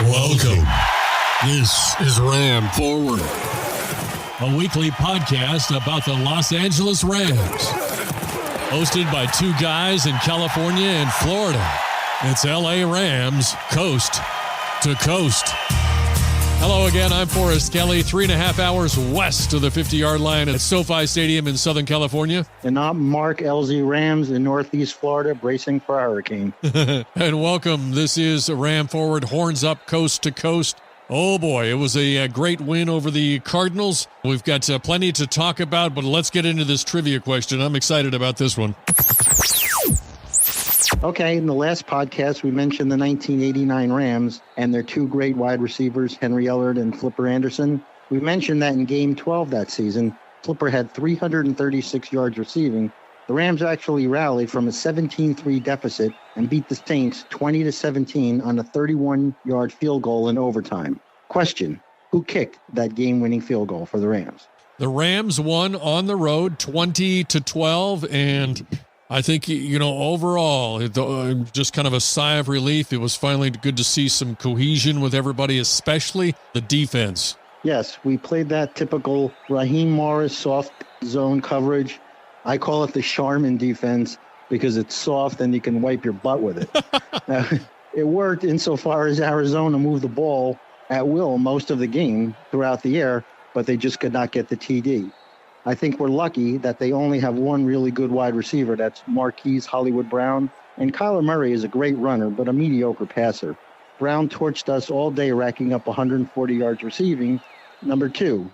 Welcome. This is Ram Forward, a weekly podcast about the Los Angeles Rams. Hosted by two guys in California and Florida. It's LA Rams, coast to coast. Hello again, I'm Forrest Kelly, 3.5 hours west of the 50-yard line at SoFi Stadium in Southern California. And I'm Mark LZ Rams in Northeast Florida, bracing for a hurricane. And welcome, this is Ram Forward, horns up, coast to coast. Oh boy, it was a great win over the Cardinals. We've got plenty to talk about, but let's get into this trivia question. I'm excited about this one. Okay, in the last podcast, we mentioned the 1989 Rams and their two great wide receivers, Henry Ellard and Flipper Anderson. We mentioned that in Game 12 that season, Flipper had 336 yards receiving. The Rams actually rallied from a 17-3 deficit and beat the Saints 20-17 on a 31-yard field goal in overtime. Question, who kicked that game-winning field goal for the Rams? The Rams won on the road 20-12, and I think, overall, just kind of a sigh of relief. It was finally good to see some cohesion with everybody, especially the defense. Yes, we played that typical Raheem Morris soft zone coverage. I call it the Charmin defense because it's soft and you can wipe your butt with it. It worked insofar as Arizona moved the ball at will most of the game throughout the air, but they just could not get the TD. I think we're lucky that they only have one really good wide receiver. That's Marquise Hollywood Brown. And Kyler Murray is a great runner, but a mediocre passer. Brown torched us all day, racking up 140 yards receiving. Number two,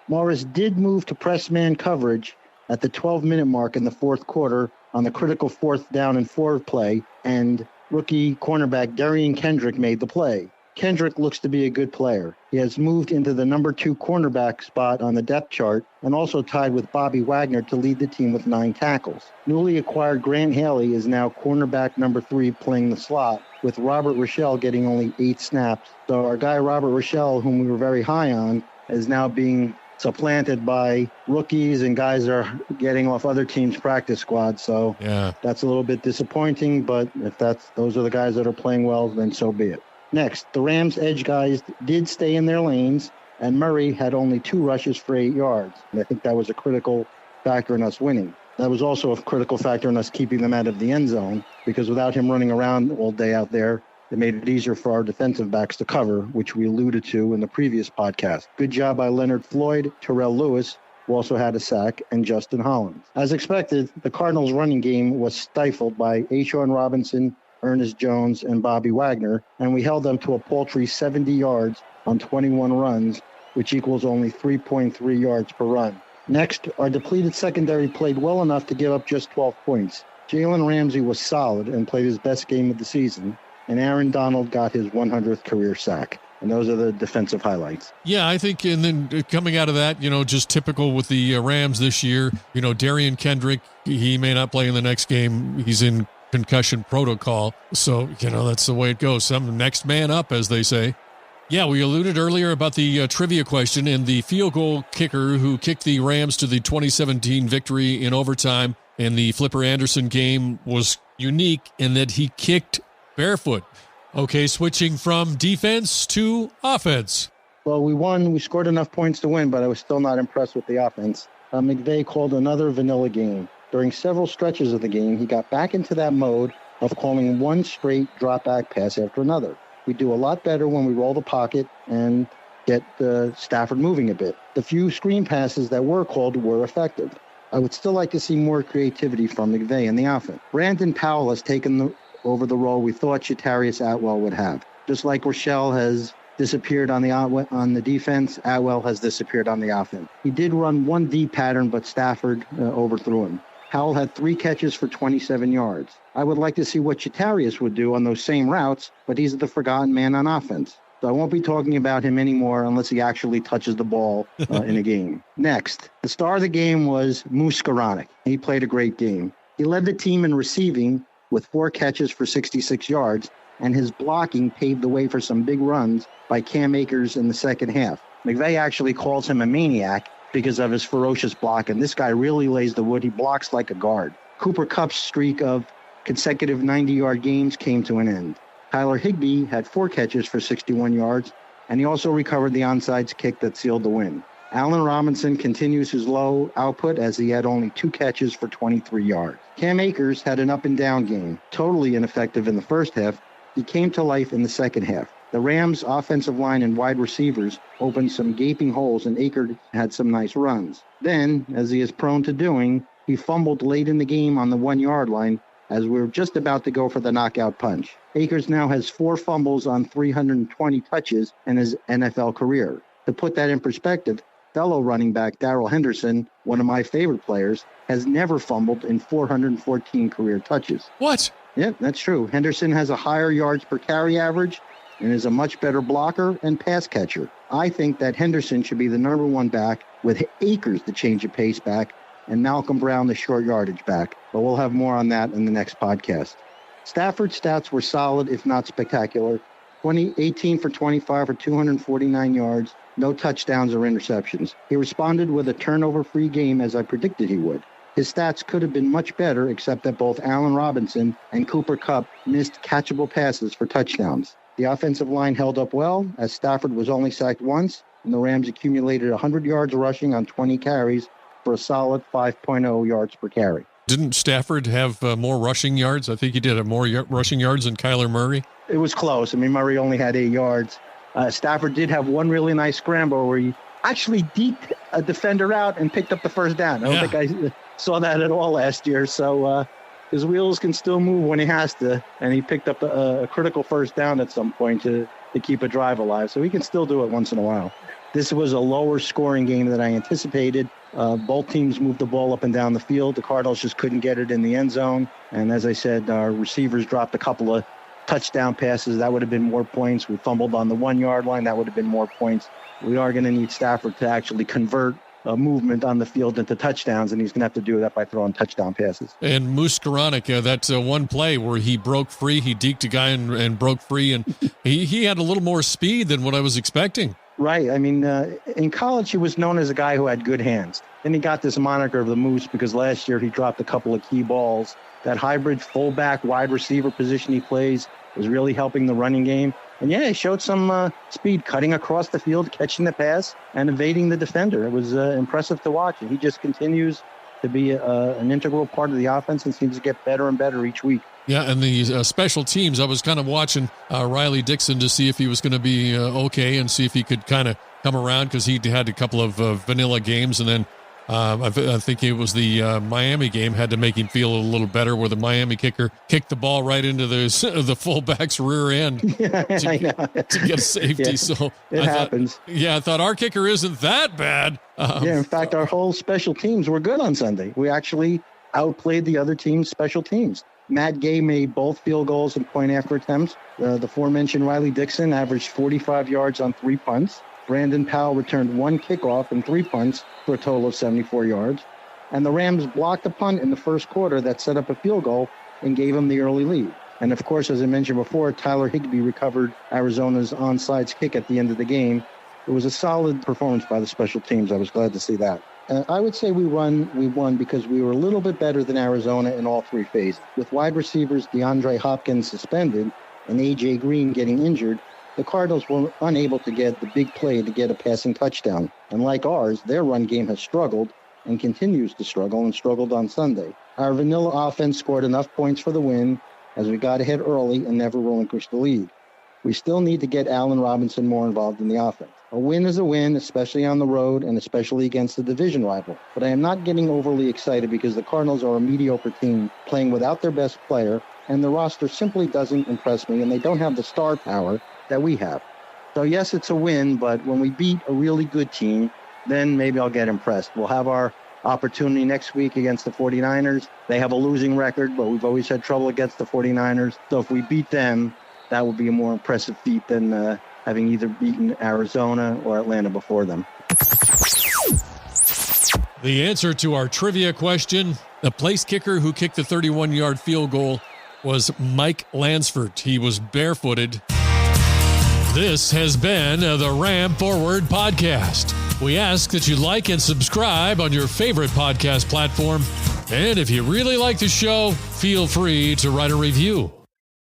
Morris did move to press man coverage at the 12-minute mark in the fourth quarter on the critical 4th down and 4 play, and rookie cornerback Darian Kendrick made the play. Kendrick looks to be a good player. He has moved into the number 2 cornerback spot on the depth chart and also tied with Bobby Wagner to lead the team with 9 tackles. Newly acquired Grant Haley is now cornerback number 3 playing the slot, with Robert Rochelle getting only 8 snaps. So our guy Robert Rochelle, whom we were very high on, is now being supplanted by rookies and guys that are getting off other teams' practice squads. So yeah, that's a little bit disappointing, but if those are the guys that are playing well, then so be it. Next, the Rams' edge guys did stay in their lanes, and Murray had only 2 rushes for 8 yards. And I think that was a critical factor in us winning. That was also a critical factor in us keeping them out of the end zone, because without him running around all day out there, it made it easier for our defensive backs to cover, which we alluded to in the previous podcast. Good job by Leonard Floyd, Terrell Lewis, who also had a sack, and Justin Hollins. As expected, the Cardinals' running game was stifled by A'Shawn Robinson, Ernest Jones, and Bobby Wagner, and we held them to a paltry 70 yards on 21 runs, which equals only 3.3 yards per run. Next, our depleted secondary played well enough to give up just 12 points. Jalen Ramsey was solid and played his best game of the season, and Aaron Donald got his 100th career sack. And those are the defensive highlights. Yeah, I think, and then coming out of that, just typical with the Rams this year, Darian Kendrick, he may not play in the next game. He's in concussion protocol. So, that's the way it goes. Some next man up, as they say. Yeah, we alluded earlier about the trivia question, and the field goal kicker who kicked the Rams to the 2017 victory in overtime in the Flipper Anderson game was unique in that he kicked barefoot. Okay, switching from defense to offense. Well, we won. We scored enough points to win, but I was still not impressed with the offense. McVay called another vanilla game. During several stretches of the game, he got back into that mode of calling one straight drop-back pass after another. We do a lot better when we roll the pocket and get Stafford moving a bit. The few screen passes that were called were effective. I would still like to see more creativity from McVay in the offense. Brandon Powell has taken over the role we thought Shatarius Atwell would have. Just like Rochelle has disappeared on the defense, Atwell has disappeared on the offense. He did run one deep pattern, but Stafford overthrew him. Powell had 3 catches for 27 yards. I would like to see what Shatarius would do on those same routes, but he's the forgotten man on offense. So I won't be talking about him anymore unless he actually touches the ball in a game. Next, the star of the game was Moose Skoranek. He played a great game. He led the team in receiving with 4 catches for 66 yards, and his blocking paved the way for some big runs by Cam Akers in the second half. McVay actually calls him a maniac because of his ferocious block, and this guy really lays the wood. He blocks like a guard. Cooper Kupp's streak of consecutive 90-yard games came to an end. Tyler Higbee had 4 catches for 61 yards, and he also recovered the onside kick that sealed the win. Allen Robinson continues his low output as he had only 2 catches for 23 yards. Cam Akers had an up-and-down game, totally ineffective in the first half. He came to life in the second half. The Rams' offensive line and wide receivers opened some gaping holes, and Akers had some nice runs. Then, as he is prone to doing, he fumbled late in the game on the 1-yard line as we were just about to go for the knockout punch. Akers now has 4 fumbles on 320 touches in his NFL career. To put that in perspective, fellow running back Darrell Henderson, one of my favorite players, has never fumbled in 414 career touches. What? Yeah, that's true. Henderson has a higher yards per carry average and is a much better blocker and pass catcher. I think that Henderson should be the number 1 back, with Akers the change of pace back and Malcolm Brown the short yardage back. But we'll have more on that in the next podcast. Stafford's stats were solid, if not spectacular. 18 for 25 for 249 yards, no touchdowns or interceptions. He responded with a turnover-free game as I predicted he would. His stats could have been much better, except that both Allen Robinson and Cooper Kupp missed catchable passes for touchdowns. The offensive line held up well, as Stafford was only sacked once, and the Rams accumulated 100 yards rushing on 20 carries for a solid 5.0 yards per carry. Didn't Stafford have more rushing yards? I think he did have more rushing yards than Kyler Murray. It was close. I mean, Murray only had 8 yards. Stafford did have one really nice scramble where he actually deked a defender out and picked up the first down. I don't think I saw that at all last year. So his wheels can still move when he has to, and he picked up a critical first down at some point to keep a drive alive. So he can still do it once in a while. This was a lower scoring game than I anticipated. Both teams moved the ball up and down the field. The Cardinals just couldn't get it in the end zone. And as I said, our receivers dropped a couple of touchdown passes. That would have been more points. We fumbled on the 1-yard line. That would have been more points. We are going to need Stafford to actually convert movement on the field into touchdowns, and he's going to have to do that by throwing touchdown passes. And Moose Skowronek, that's one play where he broke free. He deked a guy and broke free, and he had a little more speed than what I was expecting. Right. I mean, in college, he was known as a guy who had good hands. Then he got this moniker of the Moose because last year he dropped a couple of key balls. That hybrid fullback wide receiver position he plays was really helping the running game. And yeah, he showed some speed cutting across the field, catching the pass, and evading the defender. It was impressive to watch. And he just continues to be an integral part of the offense and seems to get better and better each week. Yeah, and the special teams, I was kind of watching Riley Dixon to see if he was going to be okay and see if he could kind of come around because he had a couple of vanilla games. And then I think it was the Miami game had to make him feel a little better where the Miami kicker kicked the ball right into the fullback's rear end to get a safety. Yeah, so it happens. I thought our kicker isn't that bad. In fact, our whole special teams were good on Sunday. We actually outplayed the other team's special teams. Matt Gay made both field goals and point-after attempts. The aforementioned Riley Dixon averaged 45 yards on 3 punts. Brandon Powell returned 1 kickoff and 3 punts for a total of 74 yards. And the Rams blocked a punt in the first quarter that set up a field goal and gave them the early lead. And, of course, as I mentioned before, Tyler Higbee recovered Arizona's onside kick at the end of the game. It was a solid performance by the special teams. I was glad to see that. I would say we won because we were a little bit better than Arizona in all 3 phases. With wide receivers DeAndre Hopkins suspended and A.J. Green getting injured, the Cardinals were unable to get the big play to get a passing touchdown. And like ours, their run game has struggled and continues to struggle and struggled on Sunday. Our vanilla offense scored enough points for the win as we got ahead early and never relinquished the lead. We still need to get Allen Robinson more involved in the offense. A win is a win, especially on the road and especially against a division rival. But I am not getting overly excited because the Cardinals are a mediocre team playing without their best player, and the roster simply doesn't impress me, and they don't have the star power that we have. So yes, it's a win, but when we beat a really good team, then maybe I'll get impressed. We'll have our opportunity next week against the 49ers. They have a losing record, but we've always had trouble against the 49ers. So if we beat them, that would be a more impressive feat than having either beaten Arizona or Atlanta before them. The answer to our trivia question, the place kicker who kicked the 31-yard field goal was Mike Lansford. He was barefooted. This has been the Ram Forward Podcast. We ask that you like and subscribe on your favorite podcast platform. And if you really like the show, feel free to write a review.